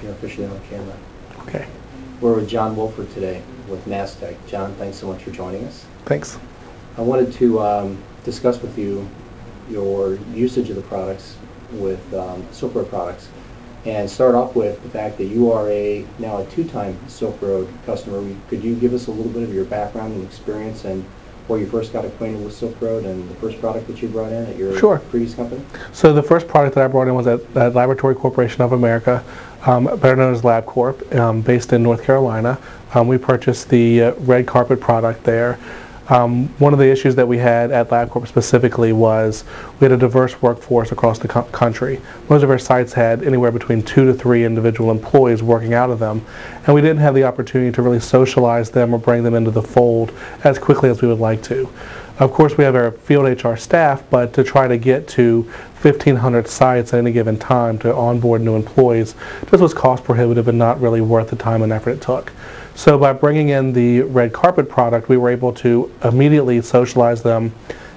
You're officially on camera. Okay. We're with John Wolford today with Mastech. John, thanks so much for joining us. Thanks. I wanted to discuss with you your usage of the products with SilkRoad products, and start off with the fact that you are now a two-time SilkRoad customer. Could you give us a little bit of your background and experience and where you first got acquainted with SilkRoad and the first product that you brought in at your previous company? So the first product that I brought in was at Laboratory Corporation of America, better known as LabCorp, based in North Carolina. We purchased the red carpet product there. One of the issues that we had at LabCorp specifically was we had a diverse workforce across the country. Most of our sites had anywhere between 2 to 3 individual employees working out of them, and we didn't have the opportunity to really socialize them or bring them into the fold as quickly as we would like to. Of course, we have our field HR staff, but to try to get to 1,500 sites at any given time to onboard new employees just was cost prohibitive and not really worth the time and effort it took. So by bringing in the red carpet product, we were able to immediately socialize them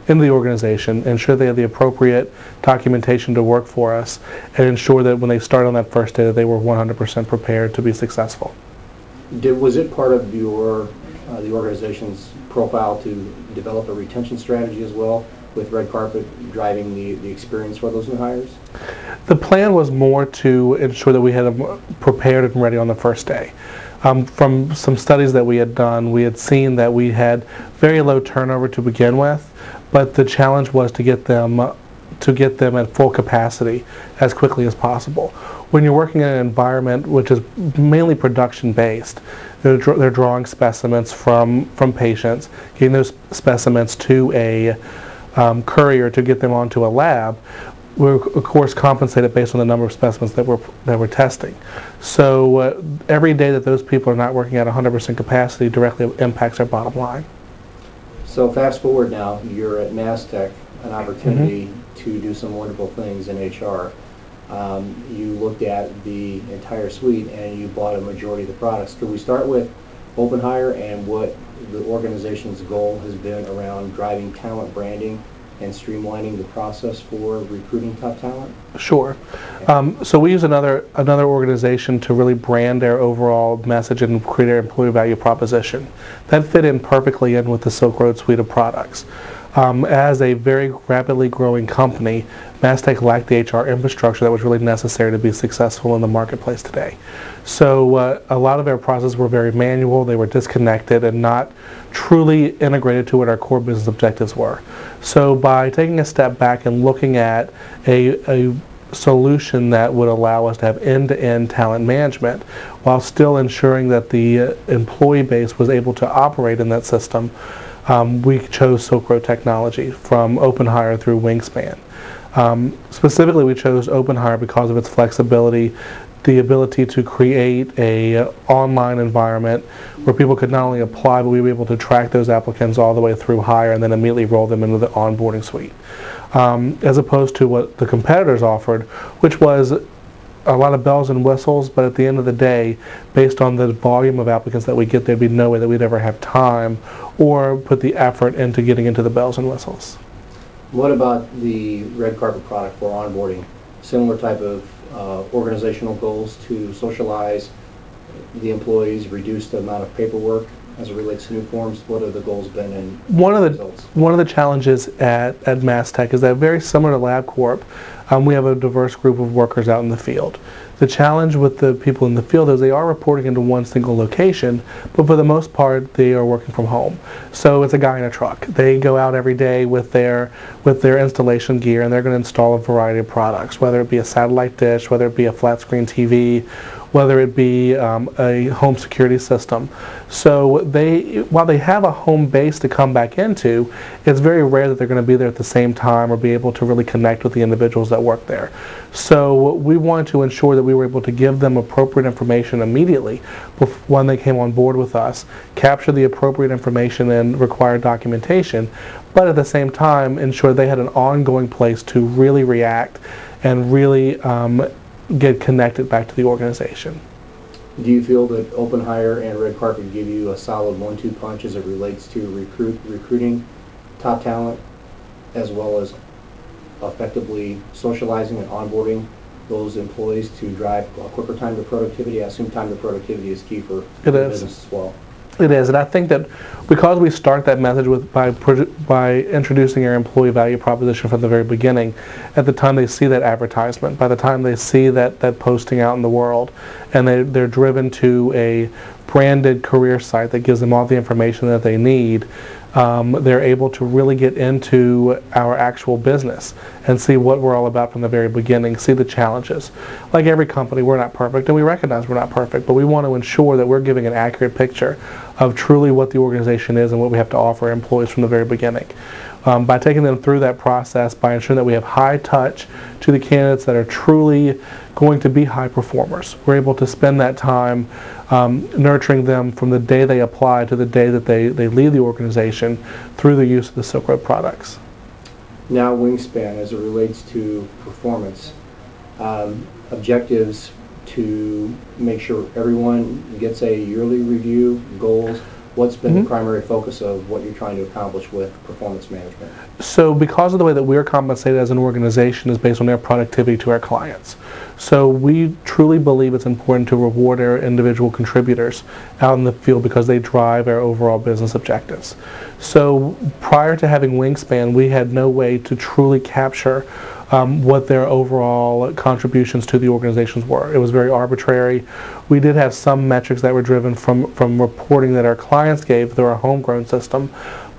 into the organization, ensure they had the appropriate documentation to work for us, and ensure that when they started on that first day that they were 100% prepared to be successful. Was it part of your the organization's profile to develop a retention strategy as well, with red carpet driving the experience for those new hires? The plan was more to ensure that we had them prepared and ready on the first day. From some studies that we had done, we had seen that we had very low turnover to begin with, but the challenge was to get them at full capacity as quickly as possible. When you're working in an environment which is mainly production-based, they're drawing specimens from patients, getting those specimens to a courier to get them onto a lab. We're of course compensated based on the number of specimens that we're testing. So every day that those people are not working at 100% capacity directly impacts our bottom line. So fast forward now, you're at Mastech, an opportunity to do some wonderful things in HR. You looked at the entire suite and you bought a majority of the products. Could we start with Open Hire and what the organization's goal has been around driving talent branding and streamlining the process for recruiting top talent? Sure. So we use another organization to really brand their overall message and create our employee value proposition. That fit in perfectly in with the SilkRoad suite of products. As a very rapidly growing company, Mastech lacked the HR infrastructure that was really necessary to be successful in the marketplace today. So a lot of our processes were very manual, they were disconnected and not truly integrated to what our core business objectives were. So by taking a step back and looking at a solution that would allow us to have end-to-end talent management while still ensuring that the employee base was able to operate in that system, we chose SilkRoad technology from Open Hire through Wingspan. Specifically, we chose Open Hire because of its flexibility, the ability to create a online environment where people could not only apply, but we were able to track those applicants all the way through hire and then immediately roll them into the onboarding suite. As opposed to what the competitors offered, which was a lot of bells and whistles, but at the end of the day, based on the volume of applicants that we get, there'd be no way that we'd ever have time or put the effort into getting into the bells and whistles. What about the red carpet product for onboarding? Similar type of organizational goals to socialize the employees, reduce the amount of paperwork as it relates to new forms? What have the goals been and results? One of the challenges at Mastech is that very similar to LabCorp, we have a diverse group of workers out in the field. The challenge with the people in the field is they are reporting into one single location, but for the most part they are working from home. So it's a guy in a truck. They go out every day with their installation gear and they're going to install a variety of products, whether it be a satellite dish, whether it be a flat screen TV, whether it be a home security system. So while they have a home base to come back into, it's very rare that they're going to be there at the same time or be able to really connect with the individuals that work there. So we wanted to ensure that we were able to give them appropriate information immediately when they came on board with us, capture the appropriate information and required documentation, but at the same time ensure they had an ongoing place to really react and really get connected back to the organization. Do you feel that Open Hire and Red Carpet give you a solid 1-2 punch as it relates to recruiting top talent, as well as effectively socializing and onboarding those employees to drive a quicker time to productivity? I assume time to productivity is key for It the is. business as well. It is, and I think that because we start that message by introducing our employee value proposition from the very beginning, at the time they see that advertisement, by the time they see that posting out in the world, and they're driven to a branded career site that gives them all the information that they need, they're able to really get into our actual business and see what we're all about from the very beginning, see the challenges. Like every company, we're not perfect, and we recognize we're not perfect, but we want to ensure that we're giving an accurate picture of truly what the organization is and what we have to offer employees from the very beginning. By taking them through that process, by ensuring that we have high touch to the candidates that are truly going to be high performers, we're able to spend that time nurturing them from the day they apply to the day that they leave the organization through the use of the SilkRoad products. Now, Wingspan, as it relates to performance, objectives to make sure everyone gets a yearly review, goals. What's been the primary focus of what you're trying to accomplish with performance management? So because of the way that we're compensated as an organization is based on their productivity to our clients. So we truly believe it's important to reward our individual contributors out in the field because they drive our overall business objectives. So prior to having Wingspan, we had no way to truly capture what their overall contributions to the organizations were. It was very arbitrary. We did have some metrics that were driven from reporting that our clients gave through our homegrown system,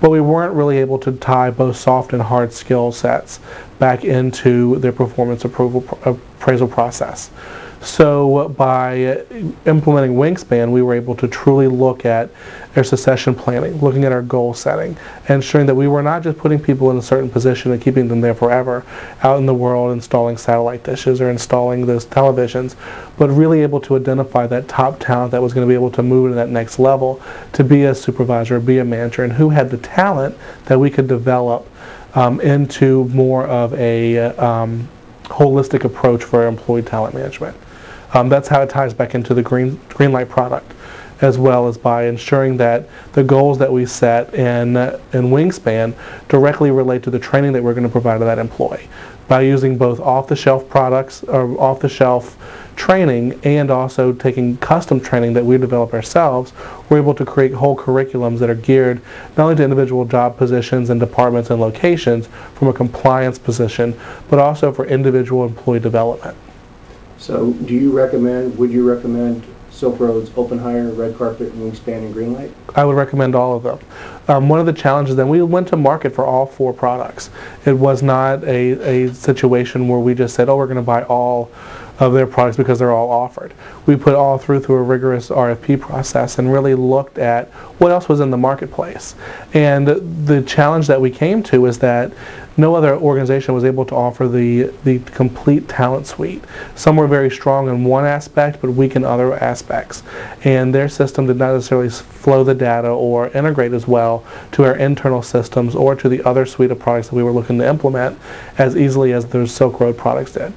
but we weren't really able to tie both soft and hard skill sets back into their performance appraisal process. So by implementing Wingspan, we were able to truly look at our succession planning, looking at our goal setting, and ensuring that we were not just putting people in a certain position and keeping them there forever out in the world installing satellite dishes or installing those televisions, but really able to identify that top talent that was going to be able to move to that next level to be a supervisor, be a manager, and who had the talent that we could develop into more of a holistic approach for our employee talent management. That's how it ties back into the Greenlight product, as well as by ensuring that the goals that we set in Wingspan directly relate to the training that we're going to provide to that employee. By using both off-the-shelf products or off-the-shelf training and also taking custom training that we develop ourselves, we're able to create whole curriculums that are geared not only to individual job positions and departments and locations from a compliance position, but also for individual employee development. So would you recommend SilkRoad's Open Hire, Red Carpet, Wingspan, and Greenlight? I would recommend all of them. One of the challenges then, we went to market for all 4 products. It was not a situation where we just said, oh, we're going to buy all of their products because they're all offered. We put all through a rigorous RFP process and really looked at what else was in the marketplace. And the challenge that we came to is that no other organization was able to offer the complete talent suite. Some were very strong in one aspect but weak in other aspects. And their system did not necessarily flow the data or integrate as well to our internal systems or to the other suite of products that we were looking to implement as easily as those SilkRoad products did.